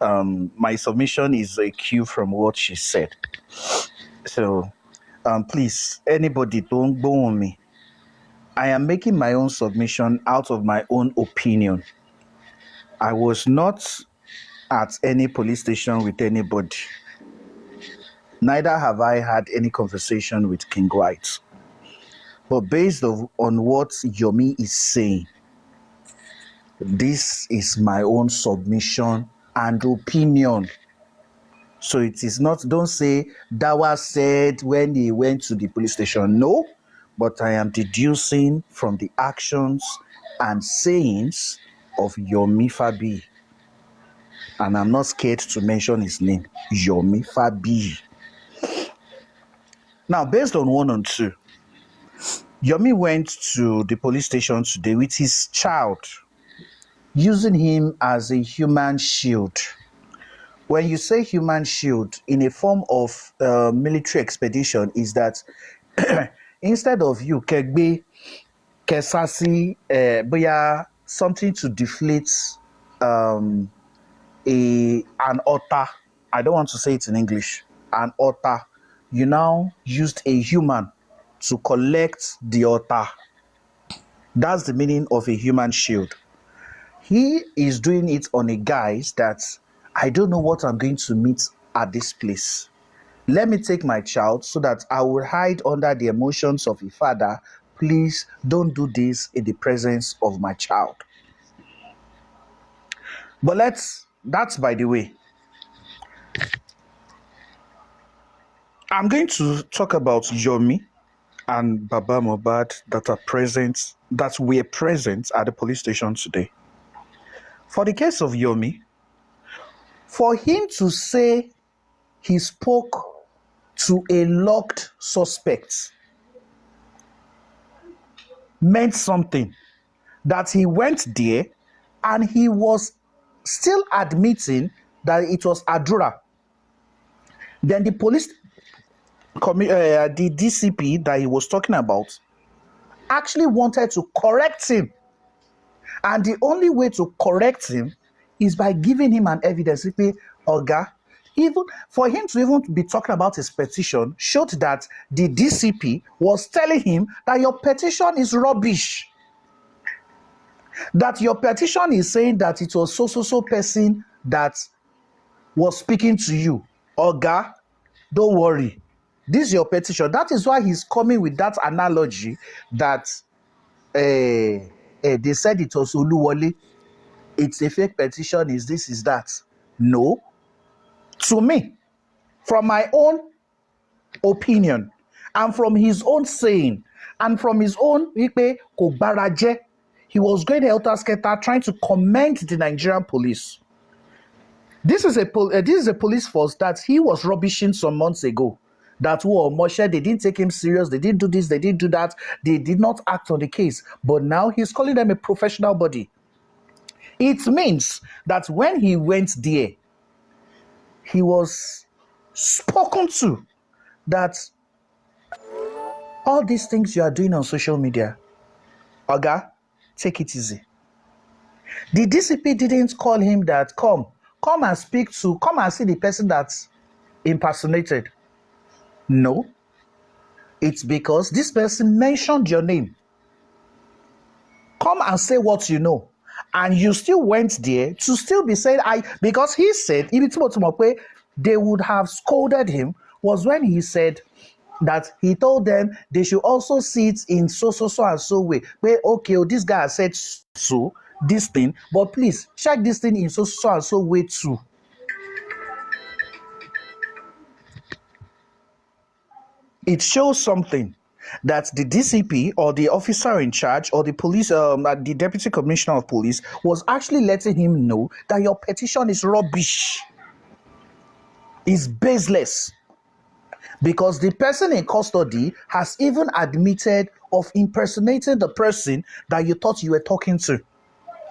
My submission is a cue from what she said. So, please, anybody don't go on me. I am making my own submission out of my own opinion. I was not at any police station with anybody. Neither have I had any conversation with King White. But based on what Yomi is saying, this is my own submission and opinion. So it is not, don't say Dawah said when he went to the police station. No, but I am deducing from the actions and sayings of Yomi Fabiyi. And I'm not scared to mention his name, Yomi Fabiyi. Now, based on 1 and 2, Yomi went to the police station today with his child, using him as a human shield. When you say human shield in a form of military expedition, is that instead of you, Kegbe, Kesasi, boya, something to deflate an otter. I don't want to say it in English. An otter. You now used a human to collect the otter. That's the meaning of a human shield. He is doing it on a guise that I don't know what I'm going to meet at this place. Let me take my child so that I will hide under the emotions of a father. Please don't do this in the presence of my child. But that's by the way. I'm going to talk about Yomi and Baba Mohbad that were present at the police station today. For the case of Yomi, for him to say he spoke to a locked suspect meant something. That he went there and he was still admitting that it was Adura. Then the police, the DCP that he was talking about, actually wanted to correct him. And the only way to correct him is by giving him an evidence. Oga, even for him to even be talking about his petition showed that the DCP was telling him that your petition is rubbish. That your petition is saying that it was so person that was speaking to you. Oga, don't worry. This is your petition. That is why he's coming with that analogy that they said it was Oluwole. It's a fake petition, is this, is that. No. To me, from my own opinion, and from his own saying, and from his own he was going helter-skelter trying to commend the Nigerian police. This is a police force that he was rubbishing some months ago. That Moshe, they didn't take him serious, they didn't do this, they didn't do that, they did not act on the case. But now he's calling them a professional body. It means that when he went there, he was spoken to that all these things you are doing on social media, Oga, take it easy. The DCP didn't call him that, come and see the person that's impersonated. No. It's because this person mentioned your name. Come and say what you know. And you still went there to still be saying, because he said, they would have scolded him, was when he said that he told them they should also see it in so and so way. Where, okay, this guy said so, this thing, but please check this thing in so and so way too. It shows something that the DCP or the officer in charge or the police, the deputy commissioner of police was actually letting him know that your petition is rubbish. It's baseless. Because the person in custody has even admitted of impersonating the person that you thought you were talking to.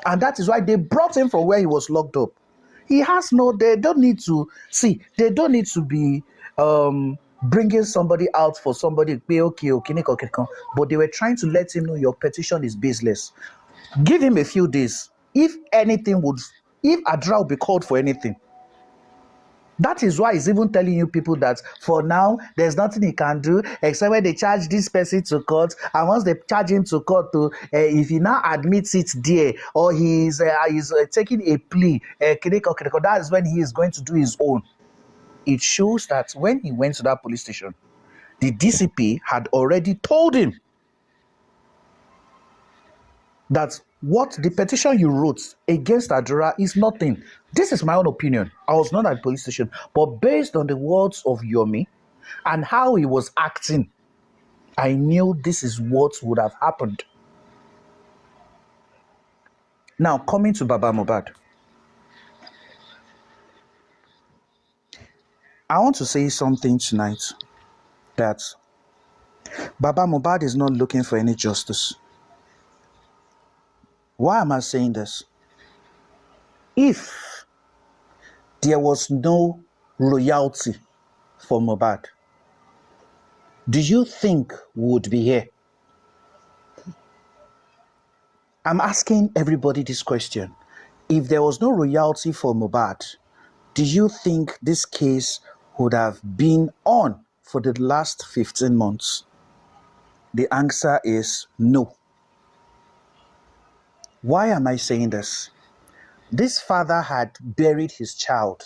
And that is why they brought him from where he was locked up. They don't need to be bringing somebody out for somebody, but they were trying to let him know your petition is baseless. Give him a few days. If anything would if Adra will be called for anything, that is why he's even telling you people that for now, there's nothing he can do except when they charge this person to court. And once they charge him to court, if he now admits it there, or he's taking a plea, that is when he is going to do his own. It shows that when he went to that police station, the DCP had already told him that what the petition you wrote against Adura is nothing. This is my own opinion. I was not at the police station, but based on the words of Yomi and how he was acting, I knew this is what would have happened. Now, coming to Baba Mohbad, I want to say something tonight, that Baba Mohbad is not looking for any justice. Why am I saying this? If there was no royalty for Mohbad, do you think we would be here? I'm asking everybody this question. If there was no royalty for Mohbad, do you think this case would have been on for the last 15 months? The answer is no. Why am I saying this? This father had buried his child,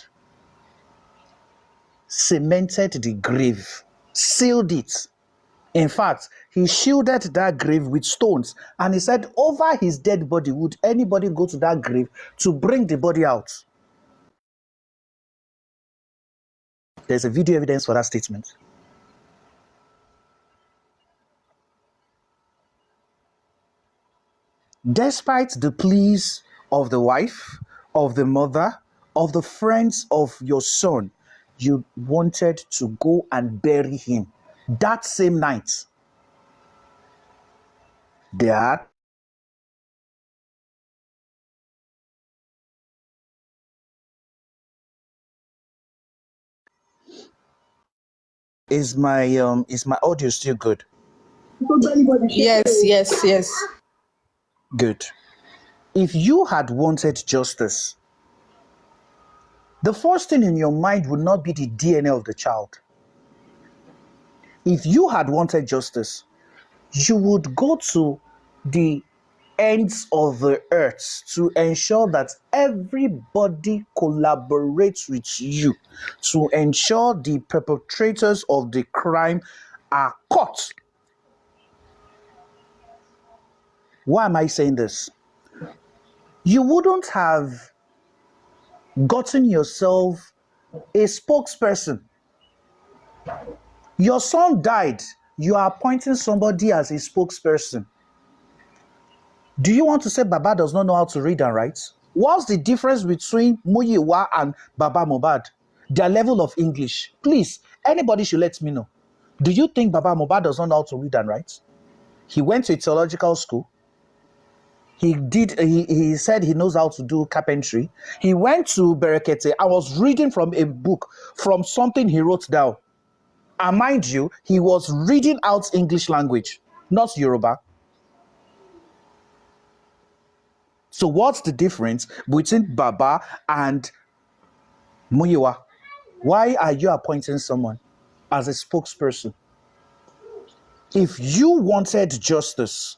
cemented the grave, sealed it. In fact, he shielded that grave with stones, and he said over his dead body, would anybody go to that grave to bring the body out? There's a video evidence for that statement. Despite the pleas of the wife, of the mother, of the friends of your son, you wanted to go and bury him that same night. That is my audio still good? Yes. Good. If you had wanted justice, the first thing in your mind would not be the DNA of the child. If you had wanted justice, you would go to the ends of the earth to ensure that everybody collaborates with you to ensure the perpetrators of the crime are caught. Why am I saying this? You wouldn't have gotten yourself a spokesperson. Your son died. You are appointing somebody as a spokesperson. Do you want to say Baba does not know how to read and write? What's the difference between Muyiwa and Baba Mohbad? Their level of English. Please, anybody should let me know. Do you think Baba Mohbad does not know how to read and write? He went to a theological school. He said he knows how to do carpentry. He went to Berekete. I was reading from a book, from something he wrote down. And mind you, he was reading out English language, not Yoruba. So what's the difference between Baba and Muyiwa? Why are you appointing someone as a spokesperson? If you wanted justice,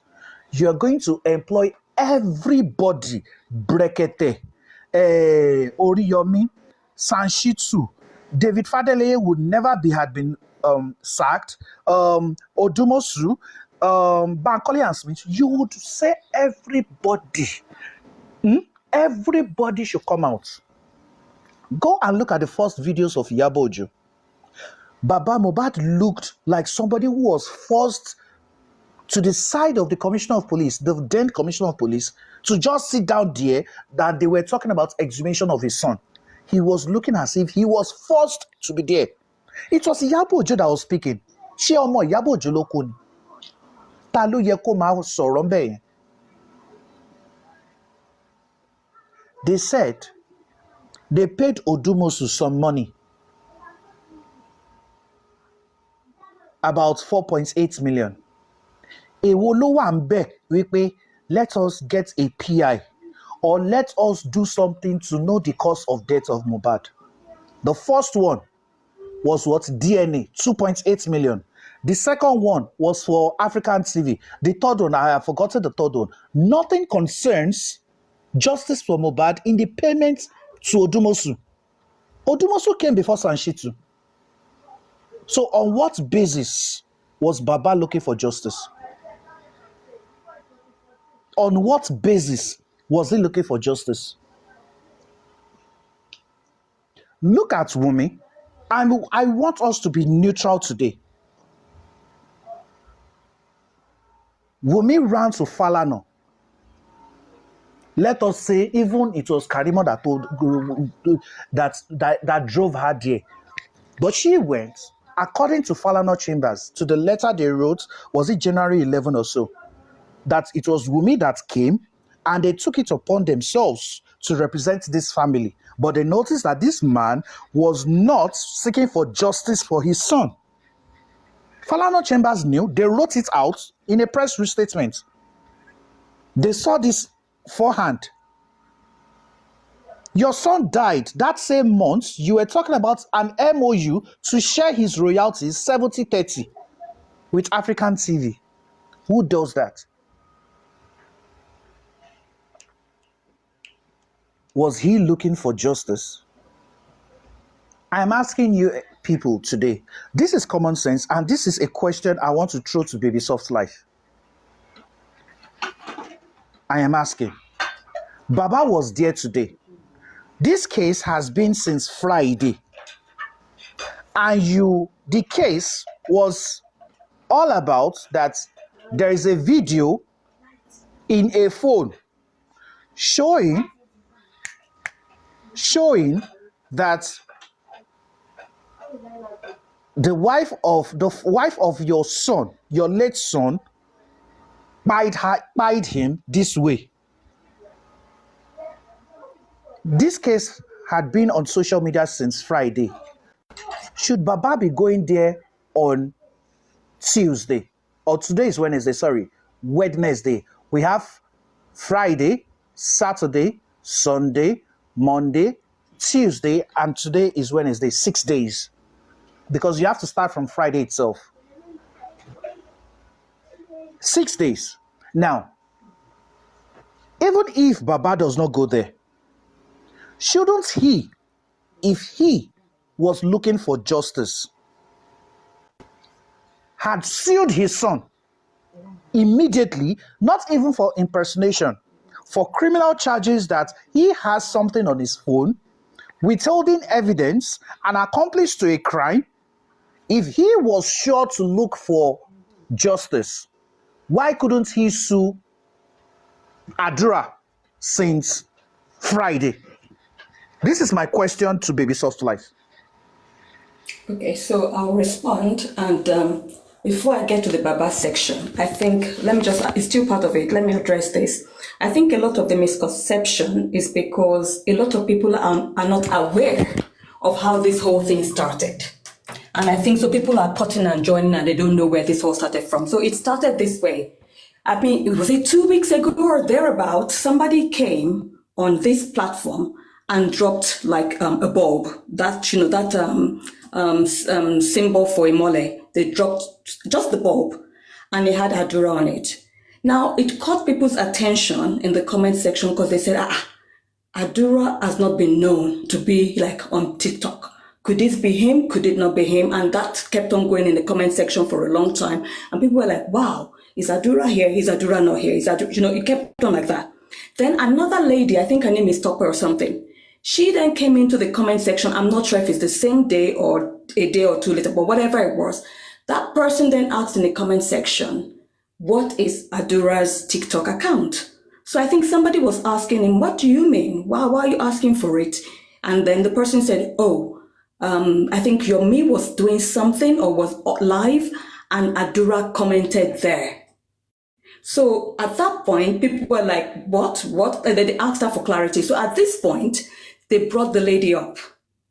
you're going to employ everybody. Brekete, Oriyomi, Sanshitsu, David Fadeleye would never had been sacked. Odumosu, Bankole and Smith. You would say everybody. Everybody should come out. Go and look at the first videos of Iyabo Ojo. Baba Mohbad looked like somebody who was forced to the side of the commissioner of police, the then commissioner of police, to just sit down there that they were talking about exhumation of his son. He was looking as if he was forced to be there. It was Iyabo Ojo that was speaking. Ṣé ọmọ Iyabo Ojo ló kú ni? Ta ló yẹ kó máa sọ̀rọ̀ ńbẹ̀ yẹn? They said they paid Odumosu some money, about 4.8 million. Èwo ló wà ńbẹ̀ wípé let us get a PI or let us do something to know the cause of death of Mohbad. The first one was what? DNA, 2.8 million. The second one was for African TV. The third one, I have forgotten the third one. Nothing concerns justice for Mohbad in the payment to Odumosu. Odumosu came before Sanshitu. So on what basis was Baba looking for justice? On what basis was he looking for justice? Look at Wunmi, and I want us to be neutral today. Wunmi ran to Falana. Let us say even it was Karimo that told that drove her there. But she went, according to Falana Chambers, to the letter they wrote, was it January 11 or so, that it was Wunmi that came and they took it upon themselves to represent this family. But they noticed that this man was not seeking for justice for his son. Falana Chambers knew, they wrote it out in a press statement. They saw this forehand. Your son died that same month. You were talking about an MOU to share his royalties 70-30 with African TV. Who does that? Was he looking for justice? I'm asking you people today. This is common sense, and this is a question I want to throw to Baby Soft Life. I am asking. Baba was there today. This case has been since Friday. And the case was all about that there is a video in a phone showing that the wife of your son, your late son, pied him this way. This case had been on social media since Friday. Should Baba be going there on Tuesday? Or today is Wednesday, Wednesday. We have Friday, Saturday, Sunday, Monday, Tuesday, and today is Wednesday, 6 days. Because you have to start from Friday itself. 6 days. Now, even if Baba does not go there, shouldn't he, if he was looking for justice, had sued his son immediately, not even for impersonation, for criminal charges that he has something on his phone, withholding evidence, an accomplice to a crime? If he was sure to look for justice, why couldn't he sue Adura since Friday? This is my question to Baby Soft Life. Okay, so I'll respond, and before I get to the Baba section, I think, it's still part of it, let me address this. I think a lot of the misconception is because a lot of people are not aware of how this whole thing started. And I think so people are cutting and joining and they don't know where this all started from. So it started this way. I mean, was it 2 weeks ago or thereabout, somebody came on this platform and dropped like a bulb, that symbol for Imole. They dropped just the bulb and they had Adura on it. Now, it caught people's attention in the comment section because they said, Adura has not been known to be like on TikTok. Could this be him? Could it not be him? And that kept on going in the comment section for a long time. And people were like, wow, is Adura here? Is Adura not here? It kept on like that. Then another lady, I think her name is Topper or something. She then came into the comment section. I'm not sure if it's the same day or a day or two later, but whatever it was. That person then asked in the comment section, what is Adura's TikTok account? So I think somebody was asking him, what do you mean? Why are you asking for it? And then the person said, I think Yomi was doing something or was live and Adura commented there. So at that point, people were like, what? And then they asked her for clarity. So at this point, they brought the lady up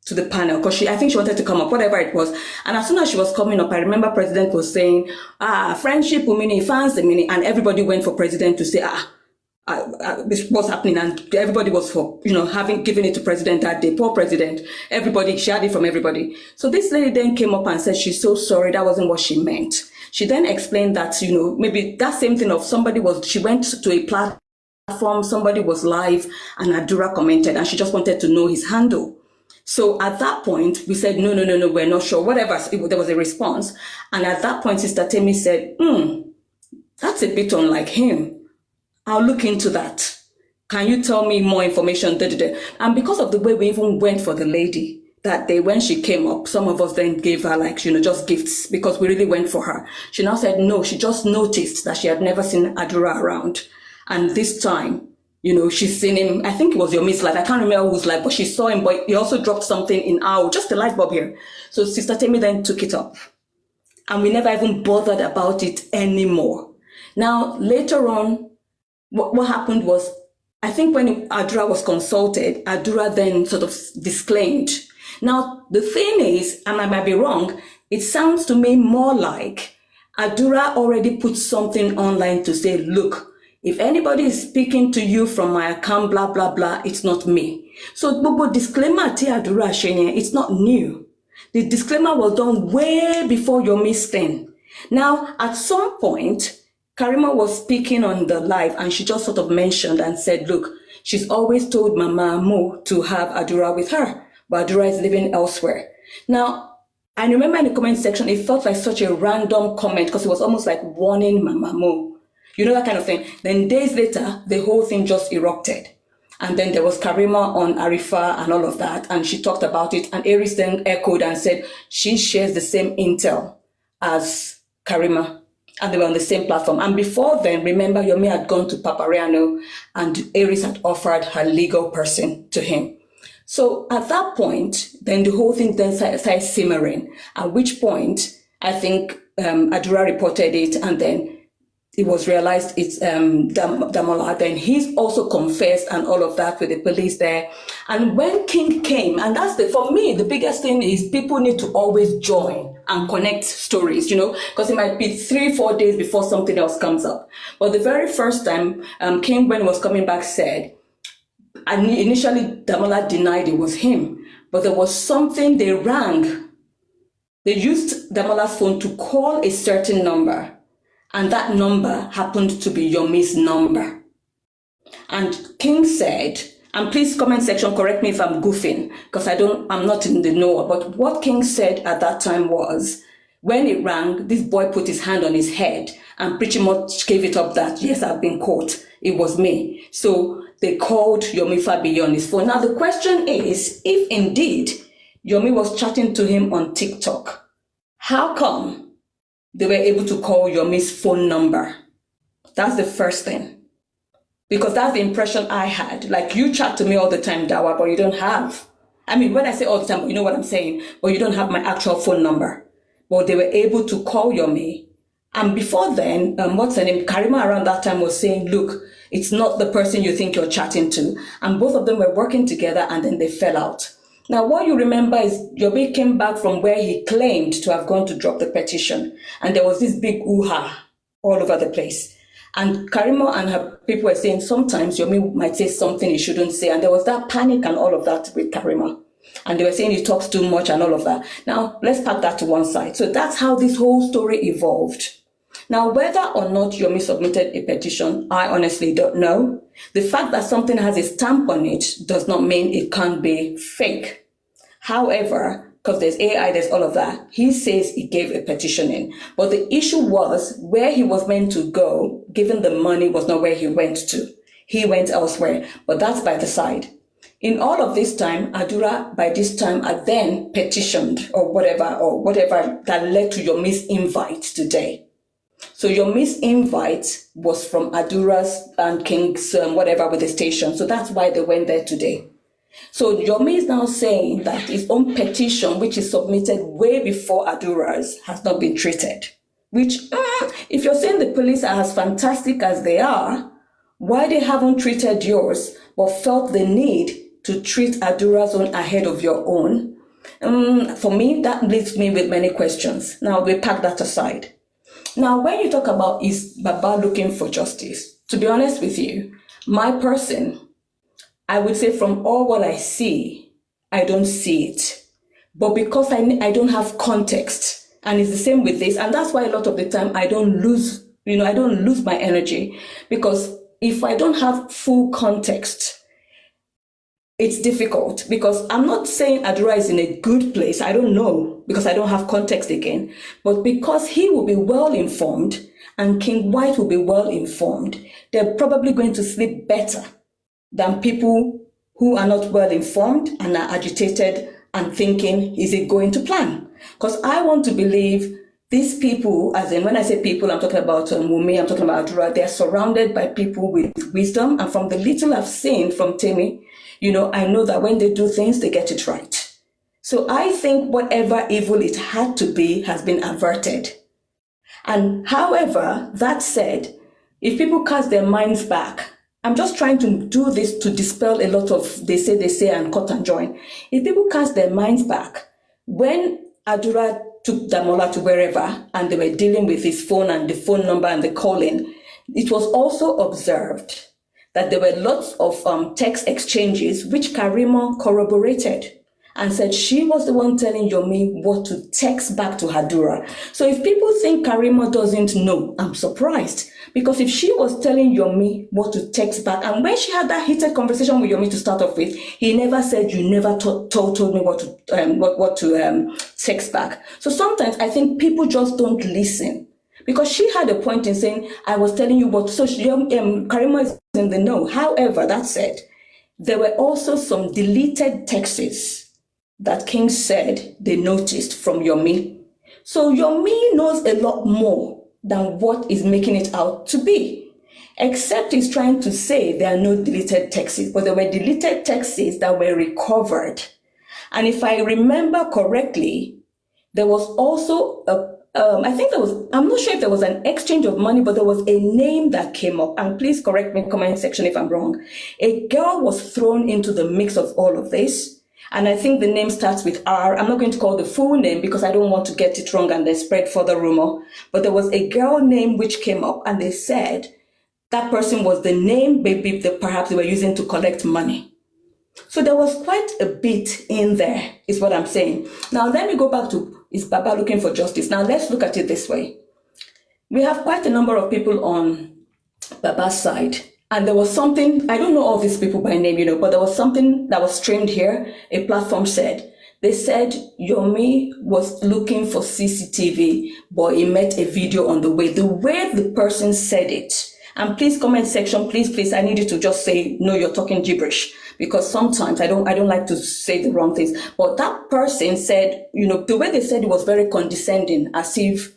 to the panel because I think she wanted to come up, whatever it was. And as soon as she was coming up, I remember President was saying, friendship, Umini, fans, and everybody went for President to say, what's happening, and everybody was for, giving it to president that day. Poor president. Everybody, she had it from everybody. So this lady then came up and said she's so sorry, that wasn't what she meant. She then explained that, maybe that same thing of she went to a platform, somebody was live, and Adura commented, and she just wanted to know his handle. So at that point, we said, no, we're not sure. Whatever, there was a response. And at that point, Sister Temi said, that's a bit unlike him. I'll look into that. Can you tell me more information? And because of the way we even went for the lady that day, when she came up, some of us then gave her just gifts because we really went for her. She now said, no, she just noticed that she had never seen Adura around. And this time, she's seen him. I think it was Yomi's life. I can't remember whose life, but she saw him, but he also dropped something in just a light bulb here. So Sister Temi then took it up. And we never even bothered about it anymore. Now, later on, what happened was, I think when Adura was consulted, Adura then sort of disclaimed. Now, the thing is, and I might be wrong, it sounds to me more like Adura already put something online to say, look, if anybody is speaking to you from my account, blah, blah, blah, it's not me. So, Bobo disclaimer, Adura Shenye, it's not new. The disclaimer was done way before Yomi's thing. Now, at some point, Karima was speaking on the live, and she just sort of mentioned and said, look, she's always told Mama Mo to have Adura with her, but Adura is living elsewhere. Now, I remember in the comment section, it felt like such a random comment because it was almost like warning Mama Mo. That kind of thing. Then days later, the whole thing just erupted. And then there was Karima on Arifa and all of that, and she talked about it, and Aries then echoed and said she shares the same intel as Karima. And they were on the same platform. And before then, remember, Yomi had gone to Papariano, and Aries had offered her legal person to him. So at that point, then the whole thing then started simmering, at which point, I think Adura reported it, and then it was realized it's Damola. Then he's also confessed and all of that with the police there. And when King came, and for me, the biggest thing is people need to always join and connect stories, because it might be 3-4 days before something else comes up. But the very first time, King, when he was coming back, said, and initially Damola denied it was him, but there was something they rang. They used Damola's phone to call a certain number. And that number happened to be Yomi's number. And King said, and please comment section, correct me if I'm goofing, because I'm not in the know, but what King said at that time was, when it rang, this boy put his hand on his head and pretty much gave it up that, yes, I've been caught. It was me. So they called Yomi Fabiyi on his phone. Now the question is, if indeed Yomi was chatting to him on TikTok, how come they were able to call Yomi's phone number? That's the first thing. Because that's the impression I had. Like, you chat to me all the time, Dawah, but you don't have. I mean, when I say all the time, you know what I'm saying, but you don't have my actual phone number. But they were able to call Yomi. And before then, what's her name? Karima around that time was saying, look, it's not the person you think you're chatting to. And both of them were working together, and then they fell out. Now, what you remember is Yomi came back from where he claimed to have gone to drop the petition. And there was this big ooh-ha all over the place. And Karima and her people were saying sometimes Yomi might say something he shouldn't say. And there was that panic and all of that with Karima. And they were saying he talks too much and all of that. Now, let's pack that to one side. So that's how this whole story evolved. Now, whether or not Yomi submitted a petition, I honestly don't know. The fact that something has a stamp on it does not mean it can't be fake. However, because there's AI, there's all of that, he says he gave a petition in. But the issue was where he was meant to go, given the money was not where he went to. He went elsewhere, but that's by the side. In all of this time, Adura, by this time, had then petitioned or whatever that led to Yomi's invite today. So Yomi's invite was from Adura's and King's whatever with the station. So that's why they went there today. So Yomi is now saying that his own petition, which is submitted way before Adura's, has not been treated. Which, if you're saying the police are as fantastic as they are, why they haven't treated yours but felt the need to treat Adura's own ahead of your own? For me, that leaves me with many questions. Now, we pack that aside. Now, when you talk about is Baba looking for justice, to be honest with you, My person, I would say from all what I see, I don't see it. But because I don't have context, and it's the same with this, and that's why a lot of the time I don't lose my energy, because if I don't have full context, it's difficult, because I'm not saying Adura is in a good place. I don't know, because I don't have context again. But because he will be well informed and King White will be well informed, they're probably going to sleep better than people who are not well informed and are agitated and thinking, is it going to plan? Because I want to believe these people, as in when I say people, I'm talking about Wumi, I'm talking about Adura, they're surrounded by people with wisdom. And from the little I've seen from Temi, I know that when they do things, they get it right. So I think whatever evil it had to be has been averted. And however, that said, if people cast their minds back, I'm just trying to do this to dispel a lot of they say, and cut and join. If people cast their minds back, when Adura took Damola to wherever and they were dealing with his phone and the phone number and the calling, it was also observed that there were lots of text exchanges which Karima corroborated and said she was the one telling Yomi what to text back to Adura. So if people think Karima doesn't know, I'm surprised. Because if she was telling Yomi what to text back, and when she had that heated conversation with Yomi to start off with, he never said, you never told me what to text back. So sometimes I think people just don't listen. Because she had a point in saying, I was telling you what, so Karima is in the know. However, that said, there were also some deleted texts that King said they noticed from Yomi. So Yomi knows a lot more than what is making it out to be. Except he's trying to say there are no deleted texts, but there were deleted texts that were recovered. And if I remember correctly, there was also I'm not sure if there was an exchange of money, but there was a name that came up. And please correct me in the comment section if I'm wrong. A girl was thrown into the mix of all of this. And I think the name starts with R. I'm not going to call the full name because I don't want to get it wrong and then spread further rumor. But there was a girl name which came up and they said that person was the name maybe that perhaps they were using to collect money. So there was quite a bit in there, is what I'm saying. Now let me go back to, is Baba looking for justice? Now let's look at it this way. We have quite a number of people on Baba's side. And there was something, I don't know all these people by name, but there was something that was streamed here. A platform said, they said Yomi was looking for CCTV, but he met a video on the way. The way the person said it, and please comment section, please, I need you to just say, no, you're talking gibberish. Because sometimes I don't like to say the wrong things. But that person said, the way they said it was very condescending, as if,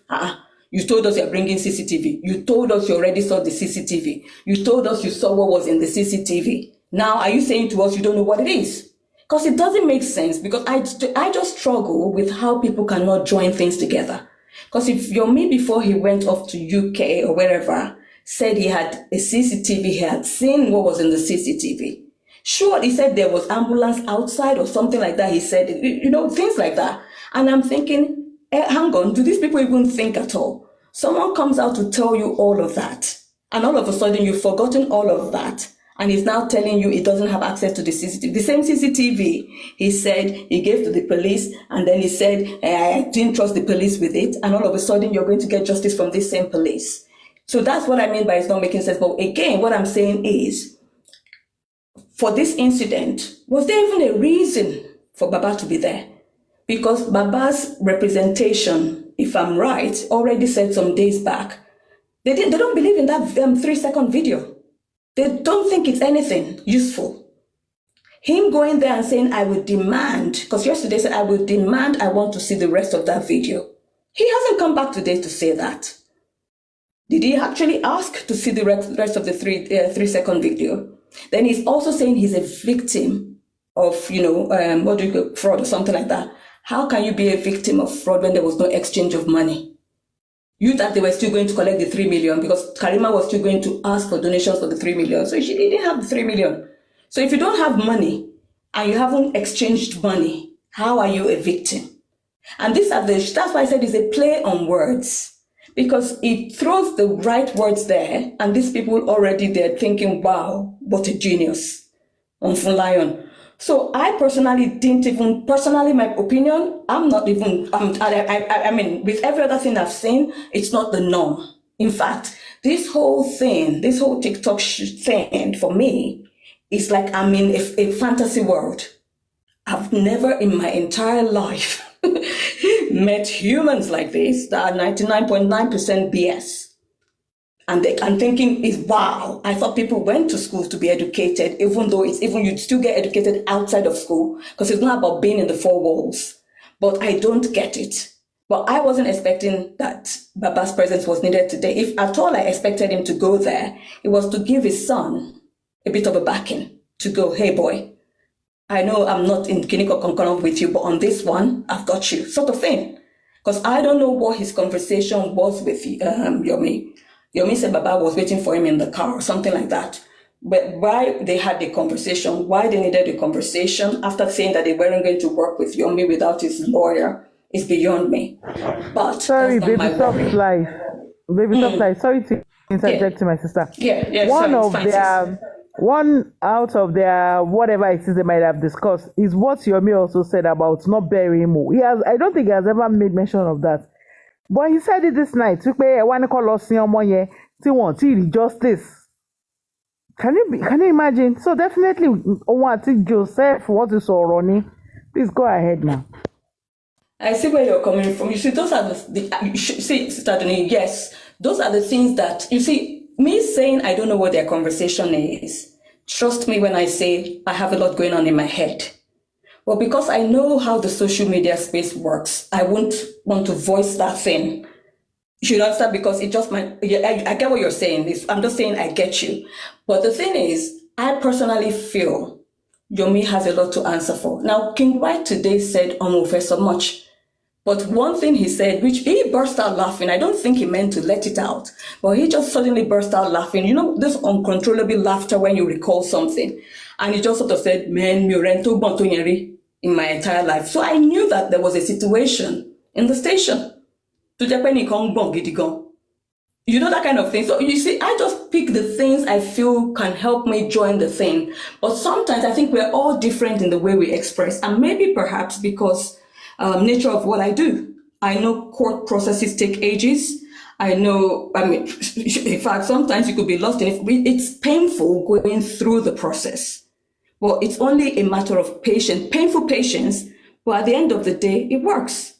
you told us you're bringing CCTV. You told us you already saw the CCTV. You told us you saw what was in the CCTV. Now, are you saying to us you don't know what it is? Because it doesn't make sense. Because I just struggle with how people cannot join things together. Because if Yomi, before he went off to UK or wherever, said he had a CCTV, he had seen what was in the CCTV. Sure, he said there was ambulance outside or something like that. He said, things like that. And I'm thinking, hang on, do these people even think at all? Someone comes out to tell you all of that, and all of a sudden you've forgotten all of that, and he's now telling you he doesn't have access to the CCTV. The same CCTV he said he gave to the police, and then he said, I didn't trust the police with it, and all of a sudden you're going to get justice from this same police. So that's what I mean by it's not making sense. But again, what I'm saying is, for this incident, was there even a reason for Baba to be there? Because Baba's representation, if I'm right, already said some days back, they don't believe in that 3-second video. They don't think it's anything useful. Him going there and saying, I will demand, because yesterday said, I will demand, I want to see the rest of that video. He hasn't come back today to say that. Did he actually ask to see the rest of the 3-second video? Then he's also saying he's a victim of, fraud or something like that. How can you be a victim of fraud when there was no exchange of money? You thought they were still going to collect the 3 million because Karima was still going to ask for donations for the 3 million. So she didn't have the 3 million. So if you don't have money and you haven't exchanged money, how are you a victim? And that's why I said it's a play on words. because it throws the right words there, and these people already they're thinking, wow, what a genius on Fun Lion. So I personally didn't even, personally, my opinion, I'm not even, I mean, with every other thing I've seen, it's not the norm. In fact, this whole thing, this whole TikTok thing for me is like I'm in a fantasy world. I've never in my entire life met humans like this that are 99.9% BS. And I'm thinking is wow. I thought people went to school to be educated, even though it's even you'd still get educated outside of school because it's not about being in the four walls. But I don't get it. But I wasn't expecting that Baba's presence was needed today. If at all I expected him to go there, it was to give his son a bit of a backing to go, hey boy, I know I'm not in Kiniko concurrent with you, but on this one, I've got you, sort of thing. Because I don't know what his conversation was with Yomi. Yomi said Baba was waiting for him in the car or something like that. But why they had the conversation, why they needed the conversation after saying that they weren't going to work with Yomi without his lawyer is beyond me. But sorry, that's not baby, my soft worry. life. Baby, soft life. Sorry to interject, my sister. Yeah, One sorry, of fine, their, one out of their whatever it is they might have discussed is what Yomi also said about not burying Mo. He has, I don't think he has ever made mention of that. But he said it this night. Wípé one call us ọmọ yẹn tí wọ́n ti rí justice. Can you imagine? So definitely, òun àti Joseph wọ́n ti sọ̀rọ̀ ni. Please go ahead now. I see where you're coming from. You see, those are you see, Sister Doni, yes, those are the things that, you see, me saying I don't know what their conversation is, trust me when I say I have a lot going on in my head. Well, because I know how the social media space works, I won't want to voice that thing. You should understand because it just might, I get what you're saying. I'm just saying I get you. But the thing is, I personally feel Yomi has a lot to answer for. Now, King White today said almost so much. But one thing he said, which he burst out laughing, I don't think he meant to let it out, but he just suddenly burst out laughing. You know, this uncontrollable laughter when you recall something. And he just sort of said, man, in my entire life. So I knew that there was a situation in the station. You know, that kind of thing. So you see, I just pick the things I feel can help me join the thing. But sometimes I think we're all different in the way we express. And maybe perhaps because nature of what I do. I know court processes take ages. I know, I mean, in fact, sometimes you could be lost in it. It's painful going through the process. Well, it's only a matter of patience, painful patience, but at the end of the day, it works.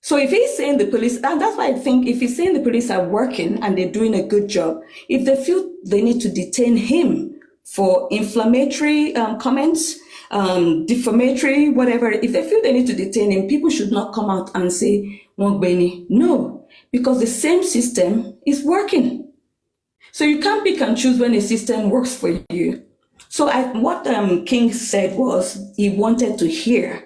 So if he's saying the police, and that's why I think if he's saying the police are working and they're doing a good job, if they feel they need to detain him for inflammatory comments, defamatory, whatever, if they feel they need to detain him, people should not come out and say, no, because the same system is working. So you can't pick and choose when a system works for you. So what King said was he wanted to hear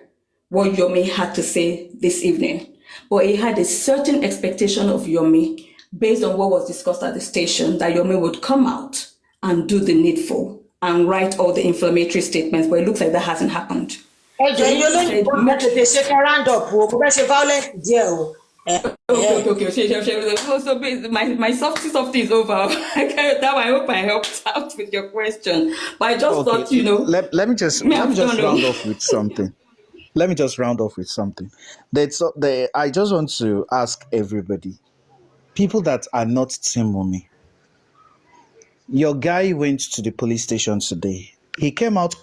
what Yomi had to say this evening, but he had a certain expectation of Yomi based on what was discussed at the station, that Yomi would come out and do the needful and write all the inflammatory statements, but it looks like that hasn't happened. Okay, so my softy is over. Now I hope I helped out with your question. But I just thought, you know. Let me just round off with something. Let me just round off with something. I just want to ask everybody, people that are not Team Wunmi, your guy went to the police station today. He came out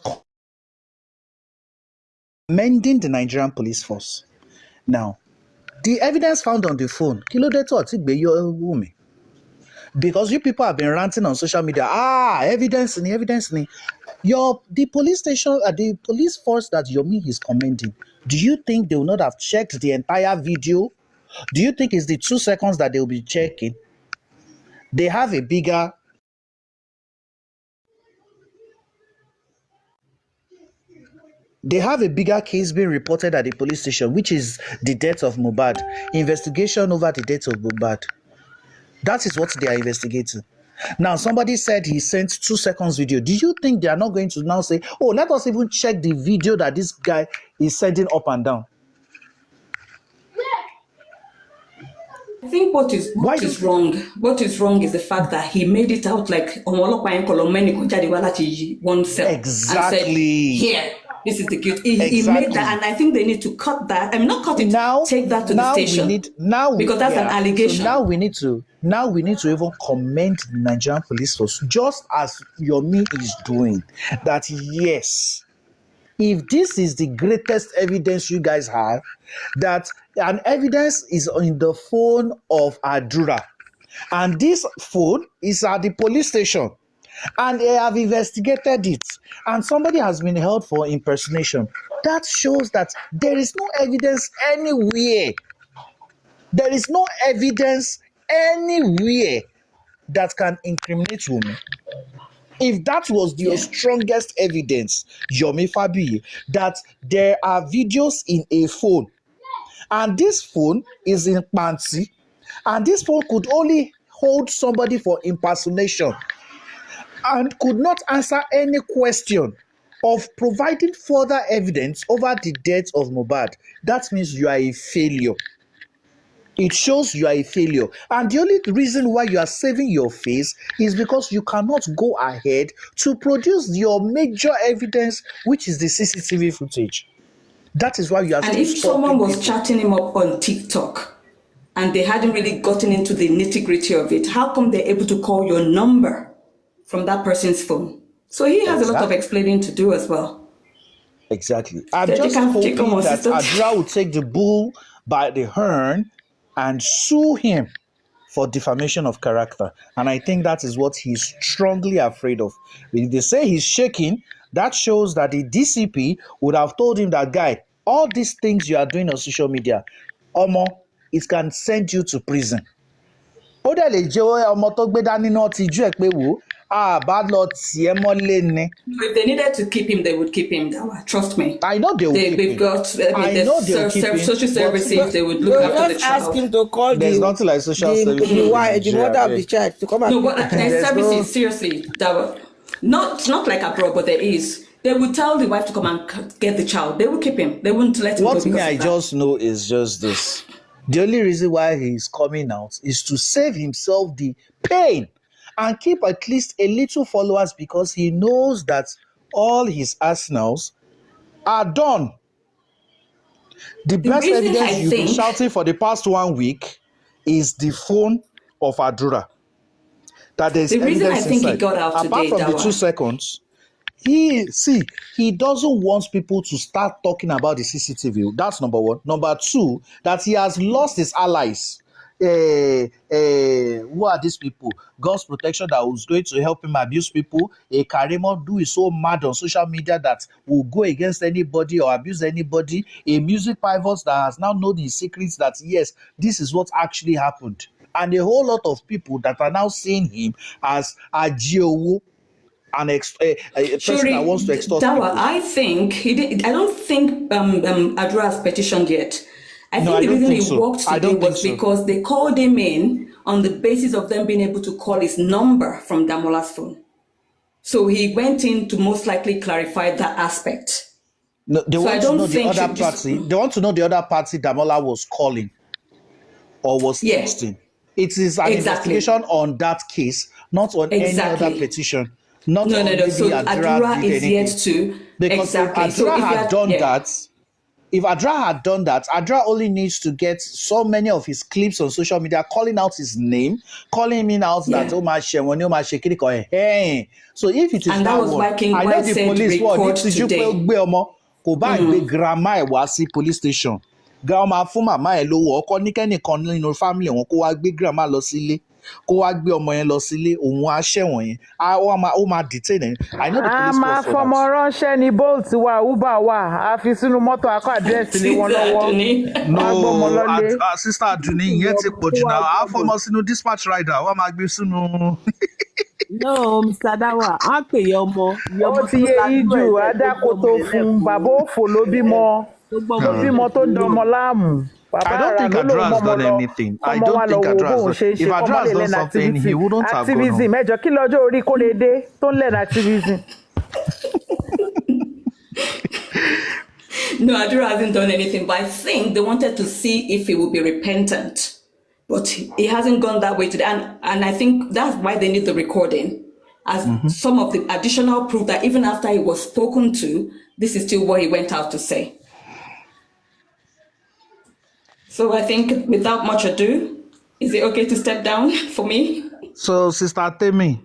commending the Nigerian police force. Now, the evidence found on the phone, because you people have been ranting on social media. Evidence. The police station, the police force that Yomi is commending, do you think they will not have checked the entire video? Do you think it's the 2 seconds that they will be checking? They have a bigger case being reported at the police station, which is the death of Mohbad. Investigation over the death of Mohbad. That is what they are investigating. Now, somebody said he sent 2 seconds video. Do you think they are not going to now say, oh, let us even check the video that this guy is sending up and down? I think what Why? is wrong. What is wrong is the fact that he made it out like one cell and said, Exactly. "Here, this is the guilt." He made Exactly. that, and I think they need to cut that. I mean, not cut it. Now, Take that to the now station we need now because that's an yeah. allegation. So now we need to even commend the Nigerian police force, just as Yomi is doing. That yes, if this is the greatest evidence you guys have, that an evidence is in the phone of Adura, and this phone is at the police station, and they have investigated it, and somebody has been held for impersonation, that shows that there is no evidence anywhere. There is no evidence anywhere that can incriminate women. If that was your strongest evidence, Yomi Fabiyi, that there are videos in a phone, and this phone is in Panti, and this phone could only hold somebody for impersonation and could not answer any question of providing further evidence over the death of Mohbad, that means you are a failure. It shows you are a failure. And the only reason why you are saving your face is because you cannot go ahead to produce your major evidence, which is the CCTV footage. That is why you are And still if someone stopping was people. chatting him up on TikTok and they hadn't really gotten into the nitty-gritty of it, how come they're able to call your number from that person's phone? So he has a lot of Exactly. explaining to do as well. Exactly. I'm So just come hoping on, that sister. Adra will take the bull by the horn and sue him for defamation of character. And I think that is what he's strongly afraid of. If they say he's shaking, that shows that the DCP would have told him that, guy, all these things you are doing on social media, Omo, it can send you to prison. Ó dẹ̀ lè jẹ́ ọmọ tó gbé dání náà ti jú ẹ̀ pé wò á bá lọ tì ẹ́ mọ́lé ni. If they needed to keep him, they would keep him. Dawah. Trust me. I know they will keep We've him. got, I know they will keep him. social but- services, they would look They'll after the just ask child. him to call There's nothing like social services the in wife, the Nigeria, mother of yeah. the child to come and No, but there's There's services, no- seriously, Dawah. Not like abroad, but there is. They would tell the wife to come and get the child. They would keep him. They wouldn't let him go What me because I of that. just know is just this. The only reason why he's coming out is to save himself the pain and keep at least a little followers, because he knows that all his arsenals are done. The best reason evidence I you've been think- shouting for the past 1 week is the phone of Adura. That there's The reason evidence I think he inside. got out Apart today, from the Dawah. 2 seconds, he doesn't want people to start talking about the CCTV. That's number one. Number two, that he has lost his allies. Who are these people? God's protection that was going to help him abuse people. A Karimo who is so mad on social media that will go against anybody or abuse anybody. A music pivot that has now known his secrets that yes, this is what actually happened. And a whole lot of people that are now seeing him as Ajiowo, a person that wants to extort Dawah, people. I think he did. I don't think Adra has petitioned yet. I No, think I the don't reason think he so. walked I today don't think was so. because they called him in on the basis of them being able to call his number from Damola's phone. So he went in to most likely clarify that aspect. No, they So I want to don't know the think other she just- party. They want to know the other party Damola was calling or was Yeah. texting. It is an Exactly. investigation on that case, not on any Exactly. other petition. Not No, on no, no. maybe So Adura did is anything. yet to Because exactly. if So Adra if you had done yeah. that, if Adra had done that, Adra only needs to get so many of his clips on social media calling out his name, calling him out that Yeah. oh my shemoni, oh my shekiri ko hey. So if it is And that that was one, why King I know White the said police one record need to today. gbé ọmọ kò bá gbé grandma ẹ̀ wá sí police station. Grandma fún màmá ẹ̀ lówó ọkọ ní kẹ́nìkan nínú family wọn kó wá gbé grandma lọ sílé. Kó wá gbé ọmọ yẹn lọ sílé, òun á ṣẹ̀wọ̀n yẹn. Ó máa detain ẹ̀. I know the a police máa force for fọmọ that. ránṣẹ́ ní bolt wa uber wa a fi sínú mọ́tò akọ àdírẹ́sì lé wọn lọ́wọ́ Aduni. wọ́n á gbọ́mọ lọ́lé. Sister Aduni, ìyẹn ti pọ̀ jù náà. Á fọmọ sínú dispatch rider, wọ́n máa gbé sínú. No, Mr. Dawah, á pè yẹ ọmọ ó ti yé yín jù adáko tó fún bàbá òfò ló bímọ ló bímọ tó dọmọ láàmú bàbá I don't àrà think ló lòun Adra has mọ́mọ done lọ anything. I kọ́mọ don't wa lọ think wo Adra has bóun done- ṣe ń if ṣe Adra kọ́mọ has lè done lẹ́nu something, he wouldn't have gone activism ẹjọ́ kí lọ́jọ́ orí Kóredé tó ń lẹ́nu activism. No, Adura hasn't done anything, but I think they wanted to see if he would be repentant. But he hasn't gone that way today. And I think that's why they need the recording as some of the additional proof that even after he was spoken to, this is still what he went out to say. So I think without much ado, is it okay to step down for me? So, Sister Temi.